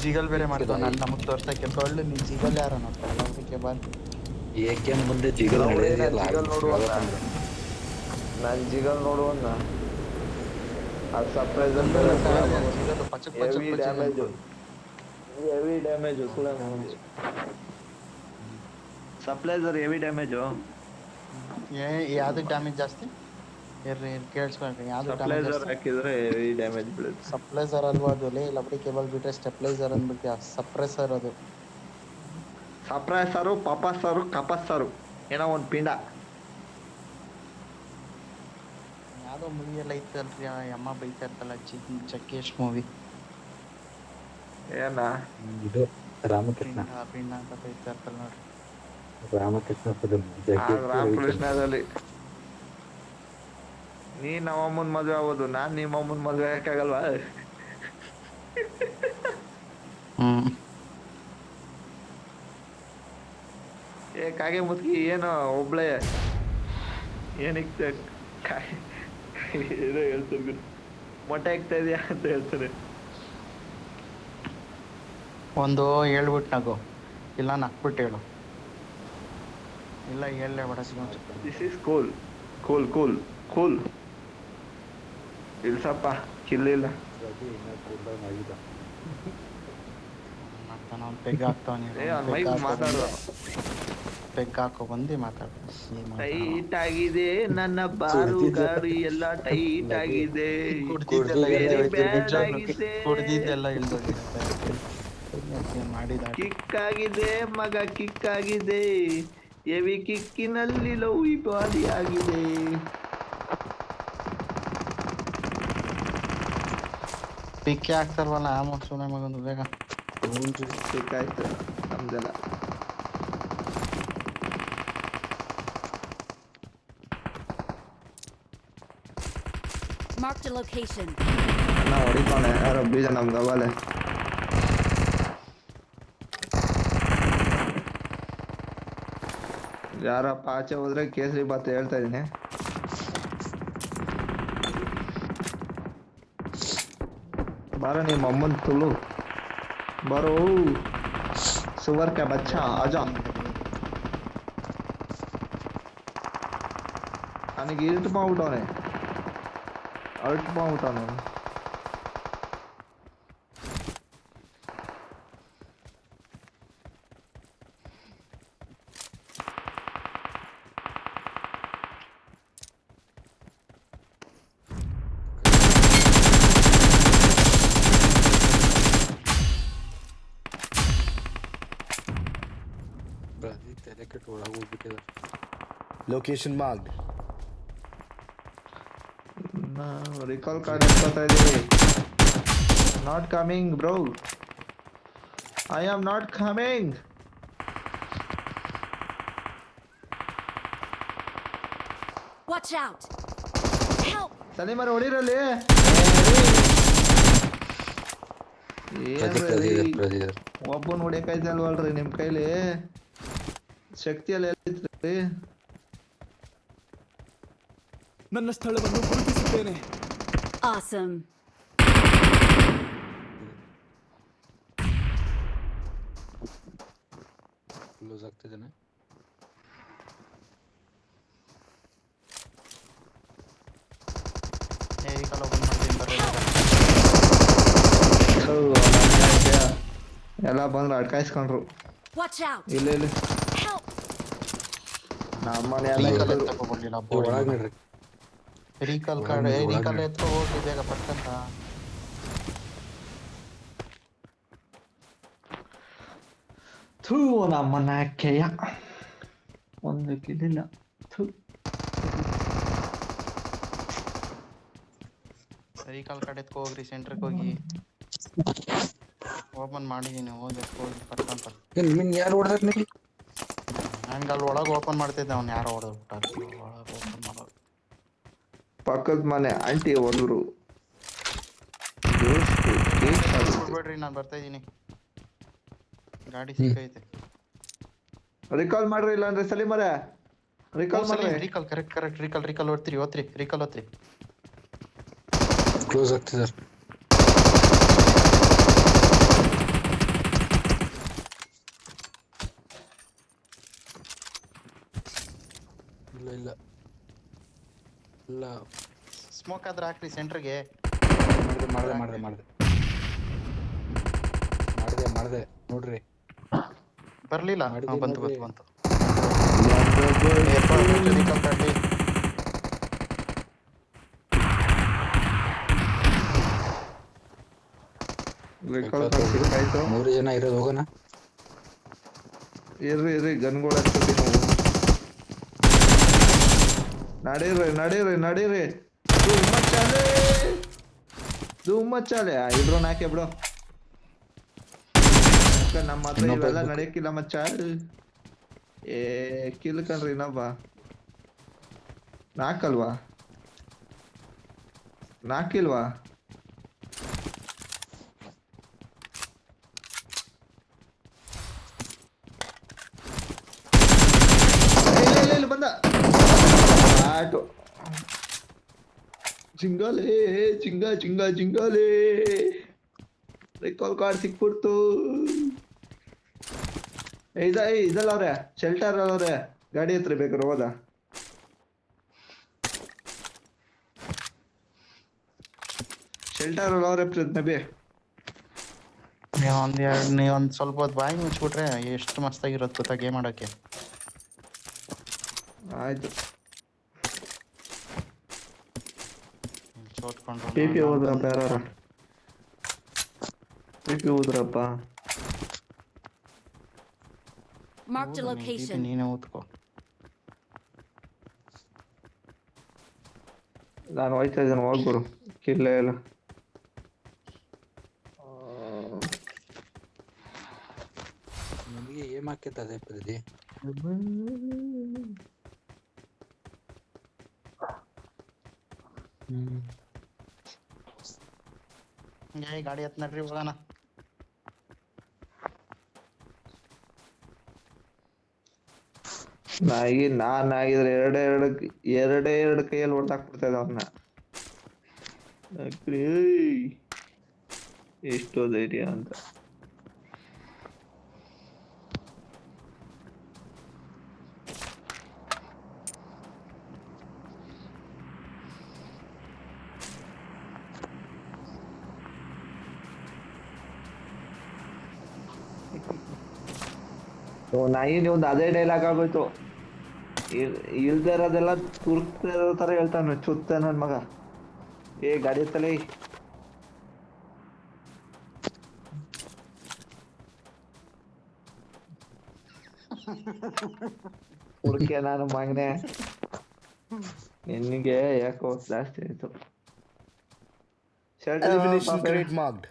ಜಿಗಲ್ ಬೇರೆ ಮಾಡ್ತಾವ ನಾನು ನಮಗ್ ತೋರ್ಸಕ್ಕೆ ತೊಳ್ಳು ನೀ ಜಿಗಲ್ ಯಾರ ನೋಡ್ತಾರಲ್ಲ ಅದಕ್ಕೆ ಬಂದು ಏಕೆನ್ ಮುಂದೆ ಜಿಗಲ್ ನಡೆಯೋದಿಲ್ಲ ಜಿಗಲ್ ನೋಡುವಲ್ಲ ನಾನು ಜಿಗಲ್ ನೋಡುವನ್ನ ಅದು ಸರ್ಪ್ರೈಸ್ ಅಂತ ಜಿಗಲ್ ಪಚಕ್ ಹೆವಿ ಡ್ಯಾಮೇಜ್ ಸುಳ್ಳ ಸಪ್ಲೈಸರ್ ಹೆವಿ ಡ್ಯಾಮೇಜು ಯಾವ್ದಕ್ಕೆ ಡ್ಯಾಮೇಜ್ ಜಾಸ್ತಿ ಕೇಳಿಸ್ಕೊಂಡ್ರಿ ಯಾವ್ದು ಸಪ್ಲೈಸರ್ ಹಾಕಿದ್ರೆ ಹೆವಿ ಡ್ಯಾಮೇಜ್ ಬೀಳುತ್ತೆ. ಸಪ್ಲೈಸರ್ ಅಲ್ವಾ ಅದು ಲಬ್ಡಿ ಕೇಬಲ್ ಬಿಟ್ರೆ ಸ್ಟೆಪ್ಲೈಸರ್ ಅಂದ್ಬಿಟ್ಟು ಸಪ್ರೆಸರ್ ಅದು ಸಪ್ರೆಸರು ಪಪಸ್ಸರು ಕಪಸ್ಸರು ಏನೋ ಒಂದು ಪಿಂಡ ಯಾವ್ದೋ ಮೂವಿ ಎಲ್ಲ ಇತ್ತಲ್ರಿ ಅಮ್ಮ ಬೈತಾ ಇರ್ತಲ್ಲ ಚಕ್ಕೇಶ್ ಮೂವಿ ಏನ ಇದು ರಾಮಕೃಷ್ಣ ಪಿಂಡ ಅಂತ ಬೈತಾ ಇರ್ತಲ್ಲ ನೋಡ್ರಿ ರಾಮಕೃಷ್ಣ ರಾಮಕೃಷ್ಣದಲ್ಲಿ ನೀ ನಮ್ಮಮ್ಮನ ಮದ್ವೆ ಆಗೋದು ನಾನ್ ನಿಮ್ಮಮ್ಮನ ಮದ್ವೆ ಯಾಕಾಗಲ್ವಾ ಕಾಗೆ ಮುತ್ಕಿ ಏನೋ ಒಬ್ಳೆ ಏನಕ್ಕೆ ಏನೋ ಹೇಳ್ತಾರೆ ಮೊಟ್ಟೆ ಹಾಕ್ತಾ ಇದೆಯಾ ಅಂತ ಹೇಳ್ತಾರೆ ಒಂದು ಹೇಳ್ಬಿಟ್ಟು ನಗು ಇಲ್ಲ ನಕ್ಬಿಟ್ಟು ಹೇಳು ಇಲ್ಲ ಹೇಳಲೇ ಬೇಡ this is cool cool cool cool ಇಲ್ಸಪ್ಪ ಕಿಲ್ಲಿಲ್ಲ ಪೆಗ್ ಹಾಕ್ತಾವ ಮಾತಾಡುವ ಪೆಗ್ ಹಾಕೋ ಬಂದು ಮಾತಾಡ ಟೈಟ್ ಆಗಿದೆ ನನ್ನ ಬಾರು ಗಾಡಿ ಎಲ್ಲ ಟೈಟ್ ಆಗಿದೆ ಕುಡ್ದಿದ್ದೆಲ್ಲ ಇಳ್ದೋಗಿರುತ್ತೆ ಮಾಡಿದ ಕಿಕ್ ಆಗಿದೆ ಮಗ ಕಿಕ್ ಆಗಿದೆ ಎವಿ ಕಿಕ್ಕಿನಲ್ಲಿ ಲವ್ ಬಾಡಿ ಆಗಿದೆ ಪಿಕ್ಕೆ ಹಾಕ್ತಾರವಲ್ಲ ಸುಮ್ಮನೆ ಮಗಂದು ಬೇಗ ಪಿಕ್ ಆಯ್ತು ನಮ್ದೆಲ್ಲ Marked a location. ನಾ ಹೊಡಿತಾನೆ ಯಾರೋ ಬೀಜ ನಮ್ಗೆ ಅವಲೆ ಯಾರಪ್ಪ ಆಚೆ ಹೋದ್ರೆ ಕೇಸರಿ ಬಾತ್ ಹೇಳ್ತಾ ಇದೀನಿ ಬಾರೋ ನಿಮ್ಮ ಅಮ್ಮನ ತುಳು ಬಾರೋ ಸುವರ್ ಕ್ಯಾ ಬಚ್ಚಾ ಆಜಾ ನನಗೆ ಇರ್ಟ್ ಮಾಡ್ಬಿಟ್ಟವನೆ ಅರ್ಟ್ ಮಾಡ್ಬಿಟ್ಟವನು Location marked. ರಿಕಾಲ್ ಕಾರ್ಡ್ ಎತ್ಕೊತಾ ಇದೀವಿ not coming bro I am not coming Watch out! Help! ಸಲೀಮರ್ ಹೊಡಿರಲ್ಲಿ ಒಬ್ಬನ್ ಹೊಡಿಯಕಾಯ್ತಲ್ವಲ್ರಿ ನಿಮ್ ಕೈಲಿ ಶಕ್ತಿಯಲ್ಲಿ ಎಲ್ಲಿದ್ರಿ ನನ್ನ ಸ್ಥಳವನ್ನು ಗುರುತಿಸುತ್ತೇನೆ. Awesome. ಕ್ಲೋಸ್ ಆಗ್ತಿದ್ದೇನೆ. ಎಲ್ಲ ಬಂದ್ರು ಅಡ್ಕಾಯಿಸ್ಕೊಂಡ್ರು Watch out! ಇಲ್ಲ ಇಲ್ಲ Help! ನಮ್ಮನೆ ಎಲ್ಲ ತಗೊಳ್ಳಿಲ್ಲ ಒಳಗ್ ನೋಡ್ರಿ. ರೀಕಾಲ್ ಕಾರ್ಡ್ ರೀಕಾಲ್ ಎತ್ಕೊ ಹೋಗಿ ಬೇಗ ಪಟ್ಕಂತ ಥೂ ನಮ್ಮನ ಅಕ್ಕೆಯ ಒಂದು ಕಿಲಿಲ್ಲ ಥೂ ರೀಕಾಲ್ ಕಾರ್ಡ್ ಎತ್ಕೊ ಹೋಗ್ರಿ ಸೆಂಟ್ರಿಗೆ ಹೋಗಿ ಓಪನ್ ಮಾಡಿದೀನಿ ಹೋಗಿ ಹೋಗಿ ಪಟ್ಕಂತ ನಿಮ್ಮನ್ನ ಯಾರು ಹೊಡೆದಾರ ನಿಮಗೆ? ನಂಗೆ ಅಲ್ಲಿ ಒಳಗೆ ಓಪನ್ ಮಾಡ್ತಿದ್ದೆ ಅವ್ನು ಯಾರೋ ಹೊಡೆದ್ಬಿಟ್ಟಾರ ಒಳಗೆ ಓಪನ್ ಮಾಡೋದು ಪಕ್ಕದ ಮನೆ ಆಂಟಿ ಹೊಡೆದ್ರು ಬಿಡ್ಬೇಡ್ರಿ ನಾನು ಬರ್ತಾ ಇದ್ದೀನಿ ಗಾಡಿ ಸಿಕ್ಕೈತೆ ರಿಕಾಲ್ ಮಾಡ್ರಿ ಇಲ್ಲ ಅಂದ್ರೆ ಸಲೀಮರೇ ರಿಕಾಲ್ ಮಾಡ್ರಿ ರೀಕಾಲ್ ಕರೆಕ್ಟ್ ರೀಕಾಲ್ ಓದ್ತೀರಿ ರೀಕಾಲ್ ಓದ್ತೀರಿ ಕ್ಲೋಸ್ ಆಗ್ತಿದ್ದಾರೆ. ಇಲ್ಲ ಇಲ್ಲ ಸ್ಮೋಕ್ ಆದ್ರೆ ಹಾಕ್ರಿ ಸೆಂಟ್ರಿಗೆ. ಮಾಡಿದೆ ನೋಡ್ರಿ. ಬರ್ಲಿಲ್ಲ. ಮಾಡಿದೆ ಬಂತು ನೋಡ್ರಿ. ಬಂತು ವೆಹಿಕಲ್ ತಡ್ಡಿ. ಆಯ್ತು 3 ಜನ ಇರೋದು ಹೋಗೋಣ. ಇರ್ರಿ ಗನ್ಗಳು ಹಚ್ಕೊತಿ ನಾವು. ನಡೀರಿ ಧೂಮ್ ಮಚ್ಚಾಲೆ ಇಬ್ರು ನಾಕೆ ಬಿಡು. ನಮ್ಮ ಹತ್ರ ಇವೆಲ್ಲ ನಡೆಯಕ್ಕಿಲ್ಲ ಮಚ್ಚ. ಕಿಲ್ಕಂಡ್ರಿ ಇನ್ನೊಬ್ಬ ನಾಲ್ಕಲ್ವಾ? ನಾಲ್ಕಿಲ್ವಾ? ಇಲ್ಲ ಬಂದ ಆಟೋ ಚಿಂಗಾಲೆ ರಿಕಾಲ್ ಕಾರ್ಡ್ ಸಿಕ್ಬಿಡ್ತು. ಇದಲ್ಲ ಅವ್ರೆ ಶೆಲ್ಟರ್ ಅವ್ರೆ ಗಾಡಿ ಹತ್ರ ಬೇಕಾದ್ರೆ ಹೋದ. ಶೆಲ್ಟರ್ ಅವ್ರೆ ನಬಿ ನೀವೊಂದ್ ಸ್ವಲ್ಪ ಹೊತ್ತು ಬಾಯಿ ಮುಚ್ಬಿಟ್ರೆ ಎಷ್ಟು ಮಸ್ತಾಗಿರೋದು ಗೊತ್ತಾ ಗೇಮ್ ಆಡೋಕೆ. ಆಯ್ತು. ಸೋತ್ಕೊಂಡ್ರು ಪಿಪಿ ಹೋದ್ರಪ್ಪ ಯಾರು? ಪಿಪಿ ಹೋದ್ರಪ್ಪ. Marked a location. ನೀನೇ ಓದ್ಕೋ. ನಾನು ಹೋಯ್ತಾ ಇದ್ದೇನೆ, ಹೋಗ್ಬರು ಕಿಲ್ಲ ಎಲ್ಲ. ನಿಮಗೆ ಏಮ್ ಹಾಕೈತೆ ಅದೇ ಪ್ರತಿ ಗಾಡಿ ಹತ್ ನಡ್ರಿ ಹೋಗೋಣ. ನಾನಾಗಿದ್ರೆ ಎರಡು ಕೈಯಲ್ಲಿ ಹೊಡೆದಾಕ್ಬಿಡ್ತಾ ಇದ್ದ ಅವನ್ನ. ಎಷ್ಟೋ ಧೈರ್ಯ ಅಂತ. ನಾಯಿನಿ ಒಂದು ಅದೇ ಡೈಲಾಗ್ ಆಗೋಯ್ತು. ಇಲ್ದೇ ಇರೋದೆಲ್ಲ ತುರ್ತಾ ಇರೋ ತರ ಹೇಳ್ತಾನೆ ಚುತ್ತ ನನ್ ಮಗ. ಗಾಡಿ ಎತ್ತಲೇ. ಹುಡುಕೆ ನಾನು ಮಗನೆ ನಿನ್ಗೆ ಯಾಕೋ ಜಾಸ್ತಿ ಆಯ್ತು. Elimination crate marked.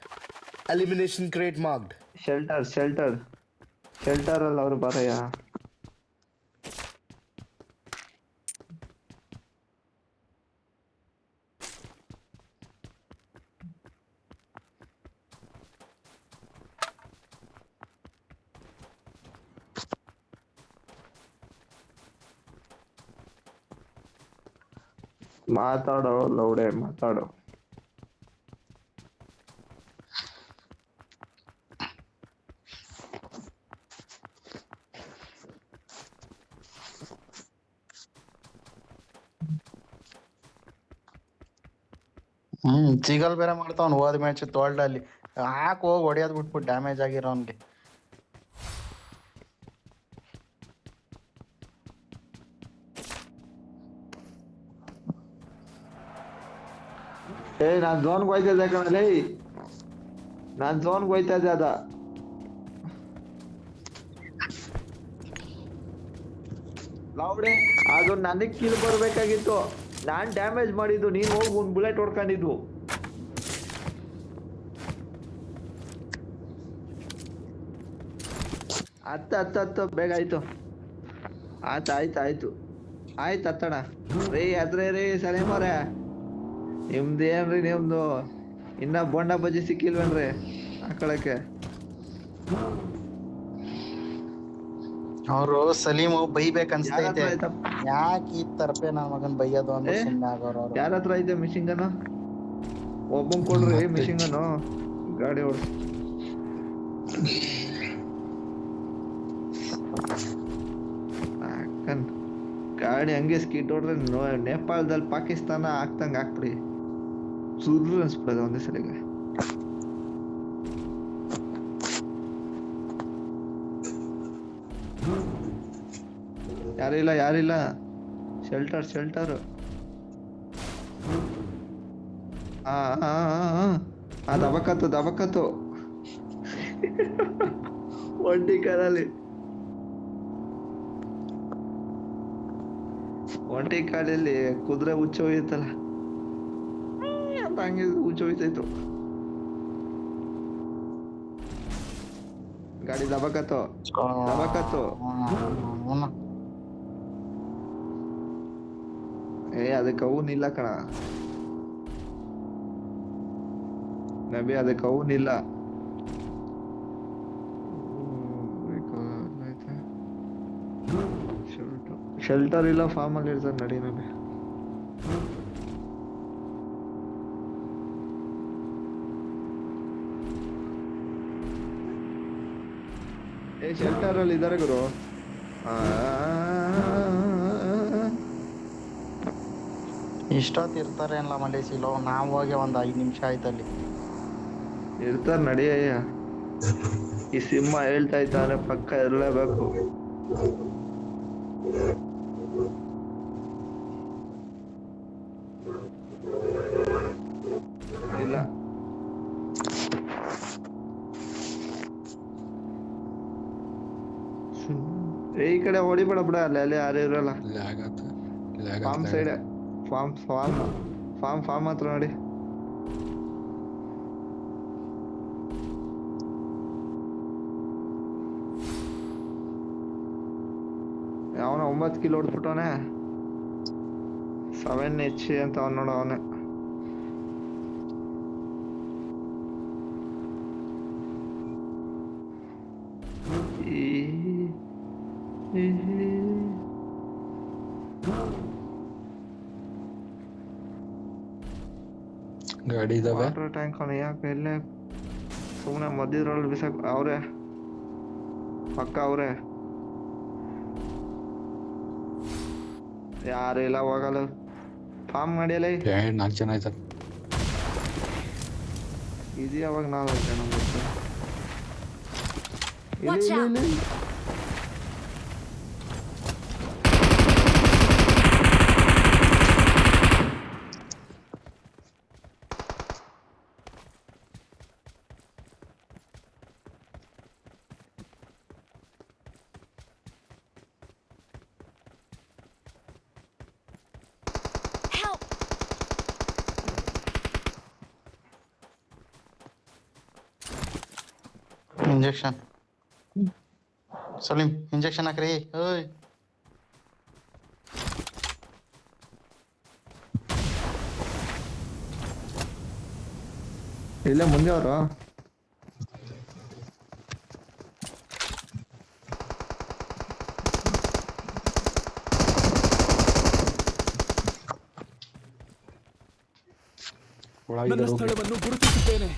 Elimination crate marked. Shelter ಅಲ್ಲ ಅವ್ರು ಬರಯ್ಯ. ಮಾತಾಡೋ ಲೌಡೆ ಮಾತಾಡೋ. ಜಿಗಲ್ ಬೇರೆ ಮಾಡ್ತಾವ್ ಹೋದ ಮ್ಯಾಚ್ ತೋಲ್ಡ್ ಅಲ್ಲಿ ಹಾಕ್ ಹೋಗಿ ಹೊಡಿಯೋದ್ ಬಿಟ್ಬಿಟ್ಟು ಡ್ಯಾಮೇಜ್ ಆಗಿರೋನ್ಗೆ. ನಾನ್ ಝೋನ್ಗೆ ಹೋಯ್ತಾ ಇದ್ದೆ ಕಣಲೇ. ನಾನ್ ಝೋನ್ಗೆ ಹೋಯ್ತಾ ಇದ್ದೆ. ಅದ ಲೌಡೆ ಅದು ನನಗ್ ಕಿಲ್ ಬರ್ಬೇಕಾಗಿತ್ತು. ನಾನ್ ಡ್ಯಾಮೇಜ್ ಮಾಡಿದ್ದು, ನೀನ್ ಹೋಗಿ ಒಂದ್ ಬುಲೆಟ್ ಹೊಡ್ಕೊಂಡಿದ್ವು. ಹತ್ತ ಬೇಗ ಆಯ್ತು. ಆಯ್ತು ಹತ್ತಣ ರೀ. ಅದ್ರೆ ರೀ ಸಲೀಮವ್ರೆ ನಿಮ್ದೇನ್ರಿ ನಿಮ್ದು ಇನ್ನ ಬೋಂಡ ಬಜ್ಜಿ ಸಿಕ್ಕಿಲ್ವೇನ್ರಿ ಹಾಕೊಳಕ್ಕೆ? ಅವ್ರು ಸಲೀಮು ಬೈಬೇಕನ್ಸ್ತೈತೆ. ಯಾಕೆ ಈ ತರಪೆ ನನ್ ಮಗನ್ ಬೈಯೋದು ಅಂತ ಸುಮ್ಮನೆ ಆಗೋರು ಅವ್ರು. ಯಾರ ಹತ್ರ ಐತೆ ಮಿಷಿನ್ ಗನ್? ಒಬ್ಬನ್ ಕೊಡ್ರಿ ಮಿಷಿನ್ ಗನ್. ಗಾಡಿ ಓಡಿಸ್. ಗಾಡಿ ಹಂಗೆ ಸ್ಕೀಟ್ ಹೊಡ್ರೆ ನೇಪಾಳದಲ್ಲಿ ಪಾಕಿಸ್ತಾನ ಆಗ್ತಂಗೆ ಹಾಕ್ಬಿಡಿ ಸುರ್ರು ಅನ್ಸ್ಬಿಡೋದು ಒಂದೇ ಸಲಿಗೆ. ಯಾರಿಲ್ಲ ಶೆಲ್ಟರ್ ದಬಕತ್ತು ಒಂಟಿ ಕಾಲಲ್ಲಿ ಕುದುರೆ ಹುಚ್ಚ ಹೋಯ್ತಲ್ಲ ಅಂತ ಹಂಗೆ ಹುಚ್ಚ ಹೋಯ್ತಾಯ್ತು. ಗಾಡಿ ದಬಕತ್ತು ಅದಕ್ಕೆ ಅವನಿಲ್ಲ ಕಣ ನಬಿ, ಅದಕ್ಕೆ ಅವನಿಲ್ಲ. ಶೆಲ್ಟರ್ ಇಲ್ಲ, ಫಾರ್ಮ್ ಅಲ್ಲಿ ಇರ್ತಾರೆ ನಡಿ ನಬಿ. ಶೆಲ್ಟರ್ ಅಲ್ಲಿ ಇದಾರೆ ಗುರು. ಇಷ್ಟೊತ್ತು ಇರ್ತಾರೆ ಅಲ್ಲ ಮಲೇಸಿಲೋ, ನಾವು ಹೋಗಿ ಒಂದು 5 ನಿಮಿಷ ಆಯ್ತಲ್ಲಿ ಇರ್ತಾರ ನಡಿಯಯ್ಯ. ಈ ಸಿಂಹ ಹೇಳ್ತಾ ಇದ್ದಾನೆ ಪಕ್ಕ ಇರಲೇಬೇಕು. ಇಲ್ಲ ಈ ಕಡೆ ಹೊಡಿಬೇಡ ಬಿಡ, ಅಲ್ಲಿ ಯಾರು ಇರಲ್ಲ. ಫಾರ್ಮ್ ಸೈಡ್, ಫಾರ್ಮ್ ಹತ್ರ ನೋಡಿ. ಅವನ 9 ಕಿಲೋ ಹೊಡ್ಬಿಟ್ಟವನೆ. 7H ಅಂತ ಅವನ್ ನೋಡ ಅವನೇ. ಗಾಡಿ ಇದಾವೆ. ವಾಟರ್ ಟ್ಯಾಂಕ್ ಅವನು ಯಾಕೆ ಎಲ್ಲೇ ಸುಮ್ಮನೆ ಮಧ್ಯದ್ರಲ್ಲಿ ಬಿಸಾಕ್ ಅವ್ರೆ ಪಕ್ಕ ಅವ್ರೆ. ಯಾರು ಇಲ್ಲ ಹೋಗಲ್ಲ. ಫಾರ್ಮ್ ಮಾಡಿಯಲ್ಲ 4 ಜನ ಆಯ್ತಾರೆ. ಇದು ಯಾವಾಗ 4 ಜನ Watch out. Help. Injection Salim, injection ಹಾಕ್ರಿ. ಓಯ್ ಇಲ್ಲ ಮುಂದೆ ಅವರು ನನ್ನ ಸ್ಥಳವನ್ನು ಗುರುತಿಸುತ್ತೇನೆ.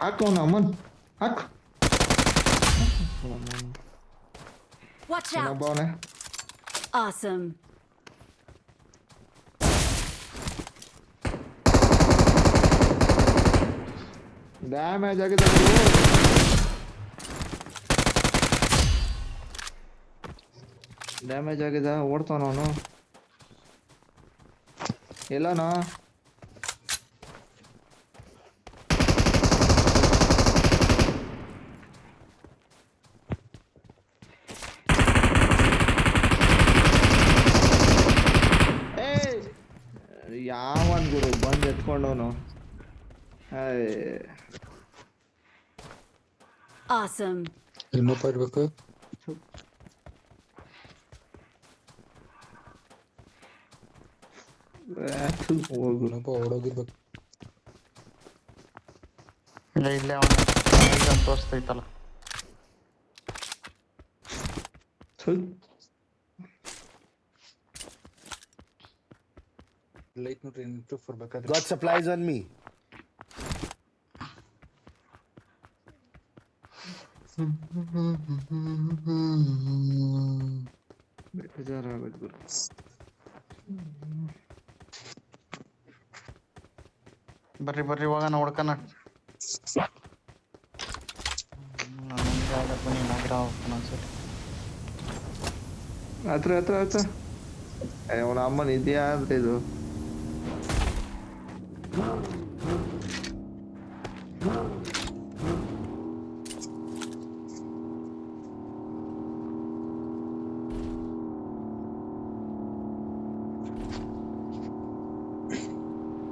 ಹಾಕು ಅಮ್ಮನ್ ಹಾಕು. Watch out. ಇನ್ನೊಬ್ಬವನೇ. Awesome. ಡ್ಯಾಮೇಜ್ ಆಗಿದೆ. ಡ್ಯಾಮೇಜ್ ಆಗಿದೆ. ಓಡ್ತಾನ ಅವನು. ಎಲ್ಲನೋ ಯಾವನ್ ಗುರು ಬಂದು ಎತ್ಕೊಂಡವನು. Awesome. ಇನ್ನೊಬ್ಬ ಇರ್ಬೇಕು. ಇನ್ನೊಬ್ಬ ಓಡೋಗಿರ್ಬೇಕು. ಇಲ್ಲೇ ಅವನ ತೋರಿಸ್ತೈತಲ್ಲ. ಲೈಟ್ ನೋಡ್ರಿ ಇಂಪ್ರೂವ್ ಬರ್ಬೇಕಾದ್ರೆ Got supplies on me. ಬೇಜಾರಾಗೋದು ಗುರು. ಬರ್ರಿ ಬರ್ರಿ ಇವಾಗ ನೋಡ್ಕನ ಬನ್ನಿ ನಗರ ಒಂದ್ಸರಿ ಹತ್ರ ಅವನ ಅಮ್ಮನ ಇದೆಯಾ ಅಂತ ಇದು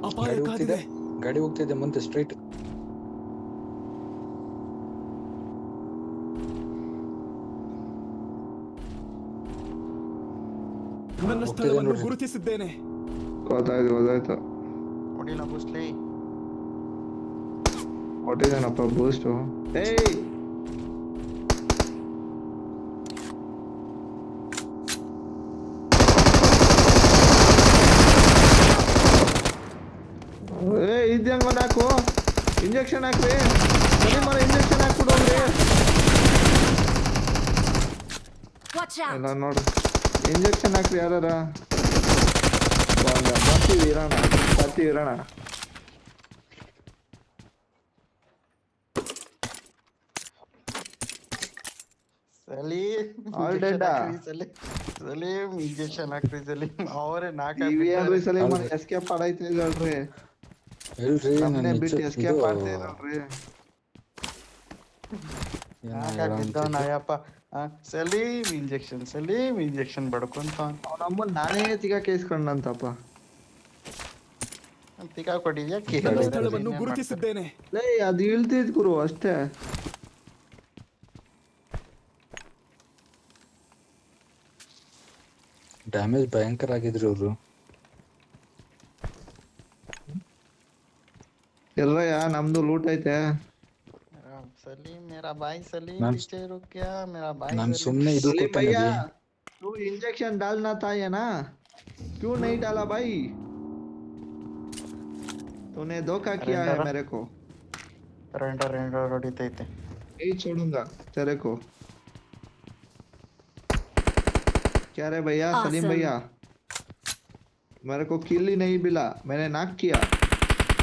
ಅಪಾಯ ಗಾಡಿ ಹೋಗ್ತಿದೆ ಕಾದಿದೆ. ಗಾಡಿ ಹೋಗ್ತಿದೆ ಮುಂದೆ ಸ್ಟ್ರೈಟ್ ನನ್ನ ಹೋಗ್ತಿದೆ ಸ್ಥಳವನ್ನು ನೋಡ್ರಿ. ಗುರುತಿಸಿದ್ದೇನೆ. ಗೊತ್ತಾಯ್ತು ಹೊಡಿಲ ಬುಸ್ಲಿ ಹೊಟ್ಟಿದೇನಪ್ಪ ಬೂಸ್ಟು. ಏಯ್ ಇದ್ದಂಗ ಒಂದ್ ಹಾಕು ಇಂಜೆಕ್ಷನ್ ಹಾಕ್ರಿ ಸರಿ ಮರ ಇಂಜೆಕ್ಷನ್ ಹಾಕ್ಬಿಡೋಗ್ರಿ Watch out! ಎಲ್ಲ ನೋಡ್ರಿ ಇಂಜೆಕ್ಷನ್ ಹಾಕ್ರಿ ಯಾರ ಬರ್ತೀವಿ ಇರೋಣ All dead ಆ? ಸಲೀಮ್ ಇಂಜೆಕ್ಷನ್ ಹಾಕ್ರಿ ಸಲೀಮ್ ಅವರೇ ಇವೇನ್ರಿ ಸಲ ಹೌದು. ಎಸ್ಕೇಪ್ ಆಡೈತೆ ಇಲ್ರಿ ಎಲ್ರಿ ನಮ್ಮನೆ ಬಿಟ್ಟು ಎಸ್ಕೇಪ್ ಆಡ್ತಾ ಇದ್ರಲ್ರಿ ನಾಕಪ್ಪ ಸಲೀಮ್ ಇಂಜೆಕ್ಷನ್ ಬಡ್ಕೊಂತ ಅವನಮ್ಮ ನಾನೇ ತಿಗಾಕೇಸ್ಕೊಂಡಂತಪ್ಪ ತಿಕಾ ಕೊಟ್ಟಿದ್ಯಾ ನನ್ನ ಸ್ಥಳವನ್ನು ಗುರುತಿಸಿದ್ದೇನೆ. ಲೇ ಅದು ಇಳ್ತಿದ್ ಗುರು ಅಷ್ಟೇ. ಡ್ಯಾಮೇಜ್ ಭಯಂಕರ ಆಗಿದ್ರಿ ಅವ್ರು ಎಲ್ಲಯ್ಯ ನಮ್ದು ಲೂಟ್ ಐತೆ. सलीम मेरा भाई सलीम मैम, पीछे रुक गया मेरा भाई ನಾನು सलीम। ಸುಮ್ನೆ ಇದು सलीम ಕೊಟ್ಟೆ भैया ನೋಡಿ. तू इंजेक्शन डालना था ये ना क्यों नहीं डाला भाई तूने धोखा किया है मेरे को रेंडर ಹೊಡಿತೈತೆ नहीं छोड़ूंगा तेरे को क्या रे भैया सलीम Awesome. भैया मेरे को किल ही नहीं मिला मैंने नाक किया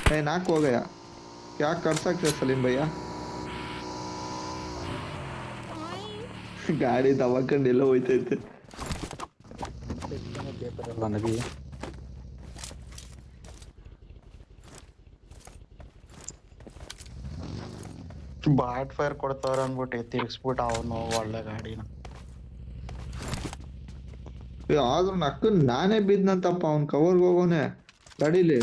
मैं नाक हो गया क्या कर सकते सलीम भैया ಗಾಡಿ ತವಕೊಂಡು ಎಲ್ಲ ಹೋಯ್ತೈತೆ ಪೇಪರ್ ಎಲ್ಲ ನಗಿ ಬಾಟ್ ಫೈರ್ ಕೊಡ್ತಾರ ಅನ್ಬಿಟ್ಟು ತಿರ್ಗಿಸ್ಬಿಟ್ಟು ಅವನು ಒಳ್ಳೆ ಗಾಡಿನ ಆದ್ರೂ ನಕ್ಕ ನಾನೇ ಬಿದ್ನಂತಪ್ಪ ಅವ್ನ್ ಕವರ್ಗೆ ಹೋಗೋನೆ ಗಾಡಿಲಿ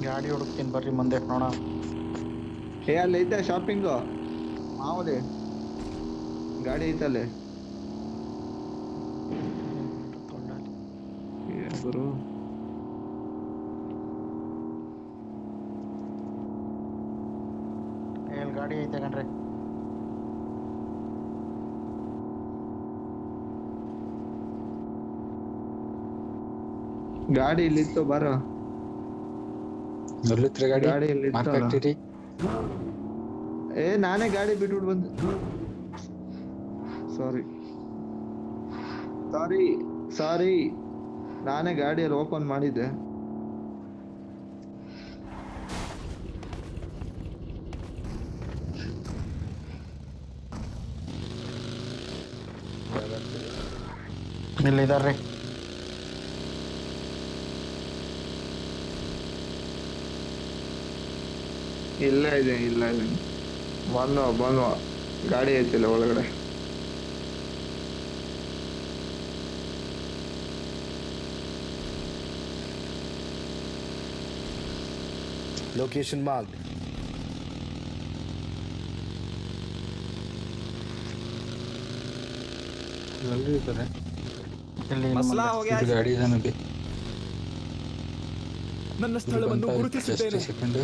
ಗಾಡಿ ಹುಡುಕ್ತೀನಿ ಬರ್ರಿ ಮುಂದೆ ನೋಡೋಣ ಏ ಅಲ್ಲಿ ಐತೆ ಶಾಪಿಂಗು ಮಾವಲಿ ಗಾಡಿ ಐತಲ್ಲಿ ಏನ್ ಗುರು ಎಲ್ಲಿ ಗಾಡಿ ಐತೆ ಕಣ್ರಿ ಗಾಡಿ ಇಲ್ಲಿತ್ತು ಬರೋ ಎಲ್ಲಿತ್ರಿ ಗಾಡಿ ಗಾಡಿ ಇಲ್ಲಿ ಮಾರ್ಕ್ ಇತ್ತಲ್ಲ. ಹಾಕ್ತೀರಿ ಏ ನಾನೇ ಗಾಡಿ ಬಿಟ್ಬಿಟ್ಟು ಬಂದೆ ಸಾರಿ ಸಾರಿ ಸಾರಿ ನಾನೇ ಗಾಡಿಯಲ್ಲಿ ಓಪನ್ ಮಾಡಿದ್ದೆ ಇಲ್ಲಿದಾರ್ರಿ ಇಲ್ಲ ಇದೆ ಬಂದ್ವ ಗಾಡಿ ಐತಿಲ್ಲ ಒಳಗಡೆ Location marked. ಎಲ್ರು ಇದ್ದಾರೆ. ಇಲ್ಲಿ ಮಸಲಾ ಮುಂದೆ. हो गया ಇದು ಗಾಡಿ ಇದೆ ನಬಿ. ನನ್ನ ಇಲ್ಲಿ ಸ್ಥಳವನ್ನು ಬಂತ ಗುರುತಿಸಿದ್ದೇನೆ. Just second.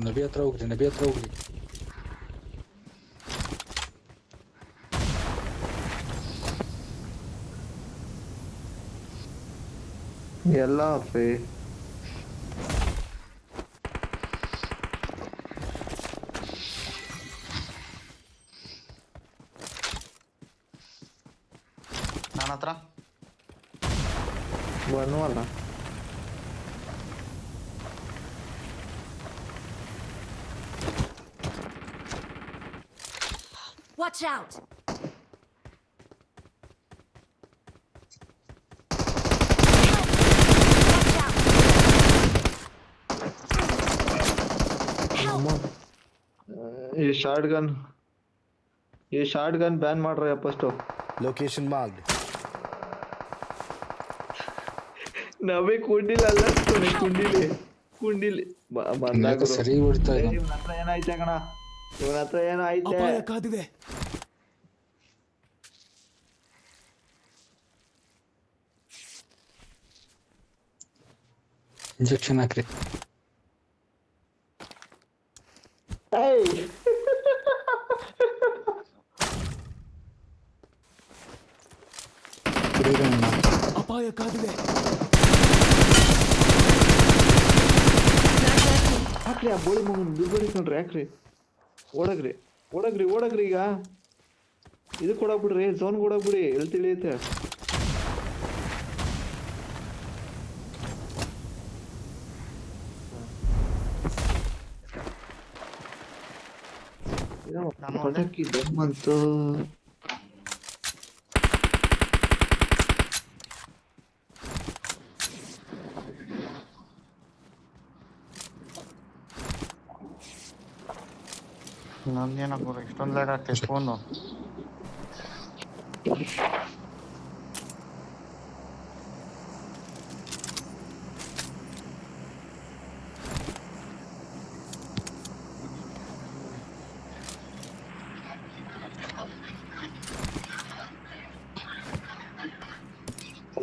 ನಬಿ ಹತ್ರ ಹೋಗ್ರಿ, ನಬಿ ಹತ್ರ ಹೋಗ್ರಿ. ಎಲ್ಲ ಅಪ್ಪಿ ನನ್ನ ಹತ್ರ ಬನ್ವಲ್ಲ. Watch out! ಈ ಶಾರ್ಟ್ ಗನ್ ಬ್ಯಾನ್ ಮಾಡ್ರಿ ಫಸ್ಟ್. Location marked. ನಾವೇ ಕುಂಡಿಲ್ಲ ಅಲ್ಲ ಕುಂಡಿಲಿ ಬಂದಾಗ ಸರಿ ಹೊಡಿತಾ ಇದ್ದಾನೆ. ಇವನ ಹತ್ರ ಏನೈತೆ ಕಣ, ಇವನ ಹತ್ರ ಏನೋ ಐತೆ. ಅಪಾಯ ಕಾದಿದೆ. ಇಂಜೆಕ್ಷನ್ ಹಾಕ್ರಿ. ಏಯ್ ಕುಡಿಯೋಣ. ಅಪಾಯ ಕಾದಿದೆ. ಹಾಕ್ರಿ ಆ ಬೋಳಿ ಮಗನ್ ಬಿಡ್ಬೇಡಿ ಕಣ್ರಿ. ಯಾಕ್ರಿ ಓಡಗ್ರಿ ಈಗ ಇದು ಕೊಡಾಕ್ಬಿಡ್ರಿ, ಝೋನ್ ಕೊಡಾಕ್ಬಿಡಿ. ಎಲ್ಲಿ ತಿಳಿಯುತ್ತೆ ಪಟಾಕಿ ಬಂತು. ನಂದೇನಾಗ್ಬೋದು ಇಷ್ಟೊಂದು ಲ್ಯಾಗ್ ಆಗ್ತೈತೆ ಫೋನು.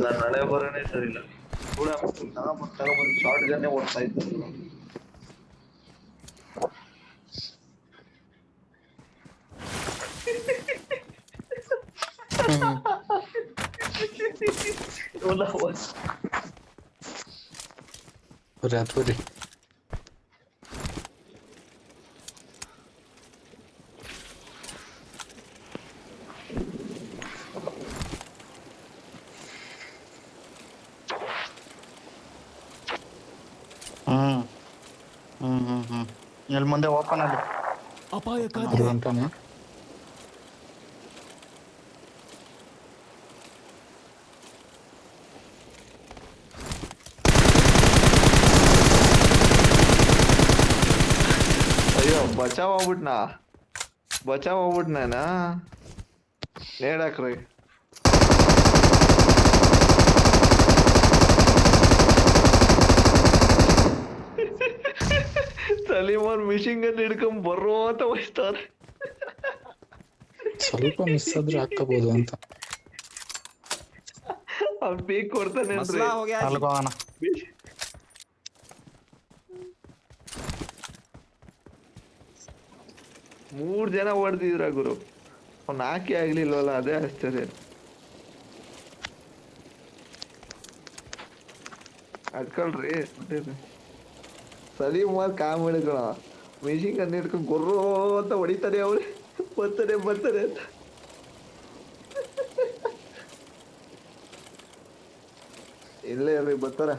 ನನ್ನ ಹಣೆ ಬರನೇ ಸರಿ ಇಲ್ಲ. ಕೂಡ ತಗೊಂಡ್ಬಂದು ಶಾರ್ಟ್ ಗನ್ನೇ ಓಡ್ತಾ ಇತ್ತು. ಬರ್ರಿ ಹತ್ತು ಬರ್ರಿ. ಇಲ್ಲಿ ಮುಂದೆ ಓಪನ್ ಅಲ್ಲಿ ಅಪಾಯ ಅದು ಕಾದಿದೆ. ಹೊಂಟಾನೆ. ಅಯ್ಯೋ ಬಚಾವ್ ಆಗ್ಬಿಟ್ನಾ ನೇಡಾಕ್ರಿ. ಸಲೀಮನ್ ಮಿಷಿಂಗ್ ಗನ್ ಹಿಡ್ಕೊಂಡ್ ಬರೋ ಅಂತ ಹೋಯ್ತಾರೆ. ಸ್ವಲ್ಪ ಮಿಸ್ ಆದ್ರೆ ಹಾಕಬಹುದು ಅಂತ. ಅವ್ನ್ ಪೀಕ್ ಕೊಡ್ತಾನೆ ಮಸಲಾ हो गया. ಅಲ್ಗೋಣ. 3 ಜನ ಹೊಡೆದಿದ್ರ ಗುರು. ಅವ್ನು ಹಾಕಿ ಆಗ್ಲಿಲ್ವಲ್ಲ, ಅದೇ ಆಶ್ಚರ್ಯ. ಅಡ್ಕೊಳ್ರಿ ಸಲೀಮಾರ್ ಕಾಮಿಡಿ ಕಣ. ಮಿಷಿನ್ ಗನ್ ಹಿಡ್ಕೊಂಡು ಗೊರ್ರೋ ಅಂತ ಹೊಡಿತಾನೆ ಅವ್ರು. ಬರ್ತಾರೆ ಅಂತ. ಇಲ್ಲೇ ಇರ್ರಿ, ಬರ್ತಾರ.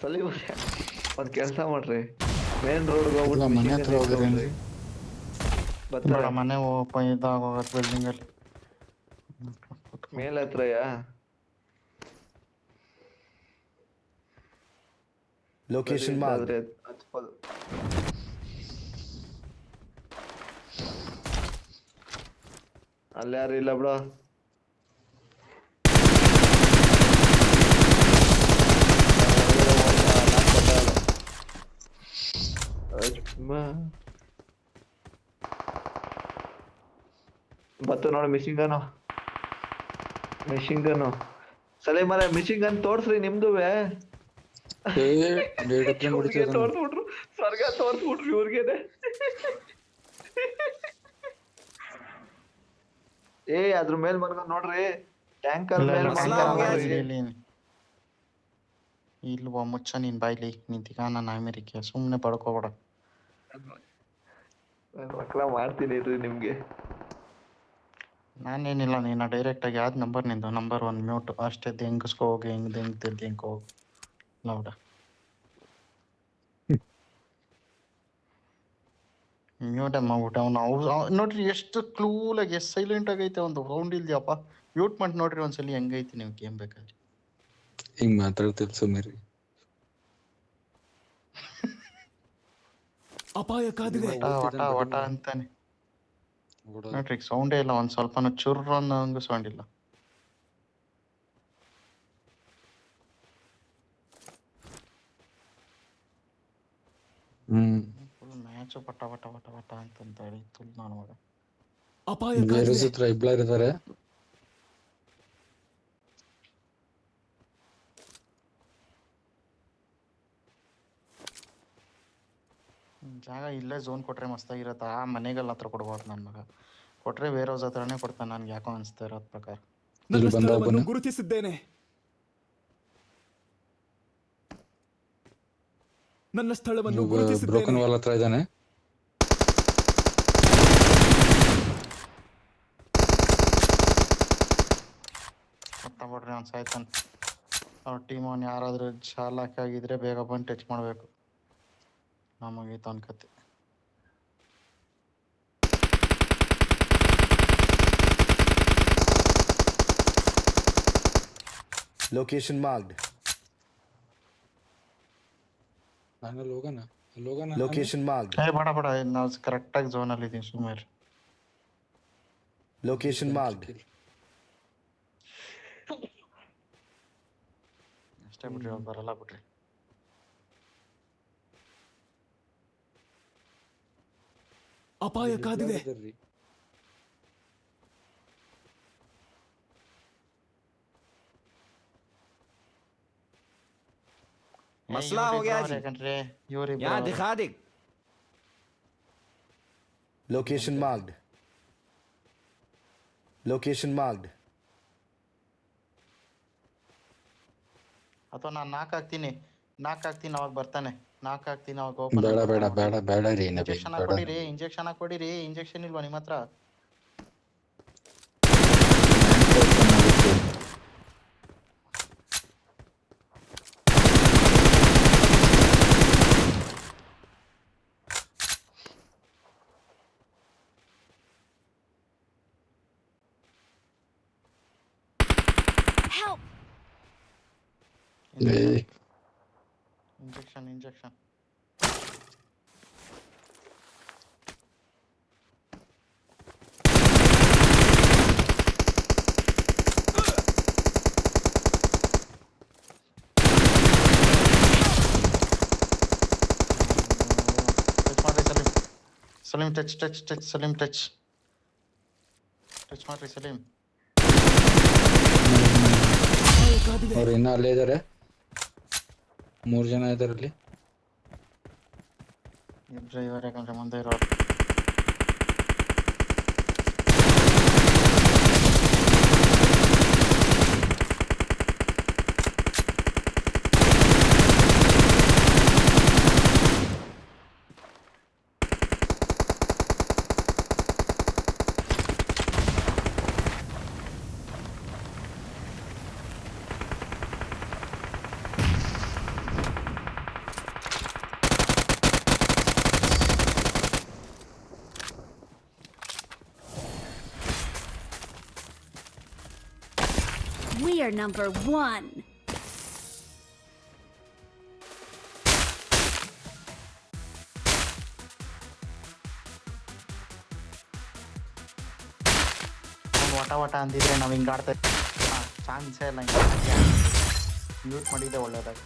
ಸಲೀಮಾರ್ ಒಂದ್ ಕೆಲ್ಸ ಮಾಡ್ರಿ, ಮೇನ್ ರೋಡ್ ಹೋಗ್ಬಿಟ್ಟು ಮನೆ ಹತ್ರ ಹೋಗ್ರಿ. ಬರ್ತಾರ. ಮನೆ ಓಪನ್ ಇದಾಗೋಗತ್ತೆ ಬಿಲ್ಡಿಂಗ್ ಅಲ್ಲಿ. ಮೇಲ್ ಹತ್ರಯಾ? Location marked. ಆದ್ರೆ ಹಚ್ಬೋದು. ಅಲ್ಲಿ ಯಾರು ಇಲ್ಲ ಬಿಡ. ಬತ್ತು ನೋಡಿ ಮಿಷಿನ್ ಗನ್ನು ಸಲೇ ಮರ ಮಿಷಿನ್ ಗನ್ ತೋರ್ಸ್ರಿ ನಿಮ್ದುವೆ. ತೋರ್ಸ್ಬಿಟ್ರು ಸ್ವರ್ಗ ತೋರ್ಸ್ಬಿಟ್ರು ಇವ್ರಿಗೇನೆ. ಅದ್ರ ಮೇಲ್ ಮನ್ಕೊಂಡ್ ನೋಡ್ರಿ ಟ್ಯಾಂಕರ್ ಮೇಲ್ ಇಲ್ವಾ ಮುಚ್ಚ ನೀನ್ ಬಾಯ್ಲಿ ನಿಂತಿಗ ನಾನು ಅಮೆರಿಕೆ ಸುಮ್ನೆ ಪಡ್ಕೋಬೇಡ. ಮಕ್ಳ ಮಾಡ್ತೀನಿ ಇರ್ರಿ ನಿಮ್ಗೆ. ನಾನೇನಿಲ್ಲ ನೀನು ಡೈರೆಕ್ಟ್ ಆಗಿ ಯಾವ್ದು ನಂಬರ್ ನಿಂದು ನಂಬರ್ 1 ಮ್ಯೂಟ್ ಅಷ್ಟೇ. ಹೆಂಗಸ್ಕೋ ಹೋಗಿ ಹೆಂಗ್ ಹೋಗಿ ಲೌಡ ಮ್ಯೂಟ್ ಮಾಡ್ಬಿಟ್ಟೆ ಅವ್ನು. ನೋಡ್ರಿ ಎಷ್ಟು ಕ್ಲೂಲಾಗಿ ಎಷ್ಟು ಸೈಲೆಂಟ್ ಆಗೈತೆ, ಒಂದು ಸೌಂಡ್ ಇಲ್ದಿಯಪ್ಪ. ಮ್ಯೂಟ್ ಮಾಡಿ ನೋಡ್ರಿ ಒಂದ್ಸಲಿ ಹೆಂಗೈತಿ ನೀವು ಗೇಮ್ ಬೇಕಾದ್ರೆ. ಹಿಂಗ್ ಮಾತಾಡ್ತಿರ್ ಸುಮ್ನಿರಿ. ಅಪಾಯ ಕಾದಿದೆ. ವಟ ಅಂತಾನೆ ನೋಡ್ರಿ ಸೌಂಡೇ ಇಲ್ಲ, ಒಂದ್ ಸ್ವಲ್ಪನೂ ಚುರ್ರ ಅನ್ನೋ ಸೌಂಡ್ ಇಲ್ಲ. ಫುಲ್ ಮ್ಯಾಚ್ ಪಟ ಅಂತ ಹೇಳಿ ತುಲ್ ನಾನು ಮಗ. ಅಪಾಯ ಬೇರೆ ಕಾದಿದೆ. ಹತ್ರ ಇಬ್ಳರ್ ಇದಾರೆ. ಜಾಗ ಇಲ್ಲೇ ಝೋನ್ ಕೊಟ್ರೆ ಮಸ್ತಾಗಿರತ್ತ. ಆ ಮನೆಗಳ ಹತ್ರ ಕೊಡ್ಬಾರ್ದು ನನ್ನ ಮಗ. ಕೊಟ್ರೆ ಬೇರೆ ಹತ್ರನೇ ಕೊಡ್ತಾನೆ. ನನ್ಗೆ ಯಾಕೋ ಅನಿಸ್ತಾ ಇರೋದ್ ಪ್ರಕಾರ. ನನ್ನ ಸ್ಥಳವನ್ನು ಗುರುತಿಸಿದ್ದೇನೆ. ನನ್ನ ಸ್ಥಳವನ್ನು ಬ್ರೋಕನ್ ಗುರುತಿಸಿದ್ದೇನೆ. ವಾಲ್ ಹತ್ರ ಇದ್ದಾನೆ. ಗೊತ್ತಾಗ್ಬಿಡ್ರಿ ಅವ್ನು ಸಾಯ್ತಾನೆ. ಅವ್ರ ಟೀಮ್ ಅವ್ನು ಯಾರಾದ್ರೂ ಚಾಲಾಕ್ ಆಗಿದ್ರೆ ಬೇಗ ಬಂದು ಟಚ್ ಮಾಡಬೇಕು. ನಮಗೈತ ಅವ್ನ ಕತೆ. Location marked. ಅಲ್ಲಿ ಹೋಗೋಣ. Location marked. ಬೇಡ ನಾವು ಕರೆಕ್ಟಾಗಿ ಝೋನಲ್ಲಿ ಇದ್ದೀವಿ ಸುಮಾರು. Location marked. ಅಷ್ಟೇ ಬಿಡ್ರಿ, ಅವ್ರು ಬರಲ್ಲ ಬಿಡ್ರಿ. ಅಪಾಯ ಕಾದಿದೆ. मसला हो गया जी, यहाँ दिखा दे. Location marked. Location marked. ಅಥವಾ ನಾನು ನಾಕ್ ಹಾಕ್ತೀನಿ ಅವಾಗ ಬರ್ತಾನೆ. ನಾಕ್ ಹಾಕ್ತೀನಿ ಅವಾಗ ಬೇಡ ರೀ. ಇಂಜೆಕ್ಷನ್ ಹಾಕೊಡಿರಿ. ಇಂಜೆಕ್ಷನ್ ಇಲ್ವಾ ನಿಮ್ಮ ಹತ್ರ? Help! Injection Salim touch Salim touch ಮಾಡ್ರಿ ಸಲೀಂ. ಅಪಾಯ ಕಾದಿದೆ. ಅವ್ರು ಇನ್ನೂ ಅಲ್ಲೇ ಇದಾರೆ. 3 ಜನ ಇದಾರೆ ಅಲ್ಲಿ. ಡ್ರೈವರ್ ಯಾಕಂದ್ರೆ ಮುಂದೆ ಇರೋರು. We are number 1. ವಟ ವಟ ಅಂದಿದ್ರೆ ನಾವು ಹಿಂಗೆ ಆಡ್ತಾ ಚಾನ್ಸೇ ಇಲ್ಲ ಮ್ಯೂಟ್ ಮಾಡಿದ್ದೆ ಒಳ್ಳೇದಾಗಿ.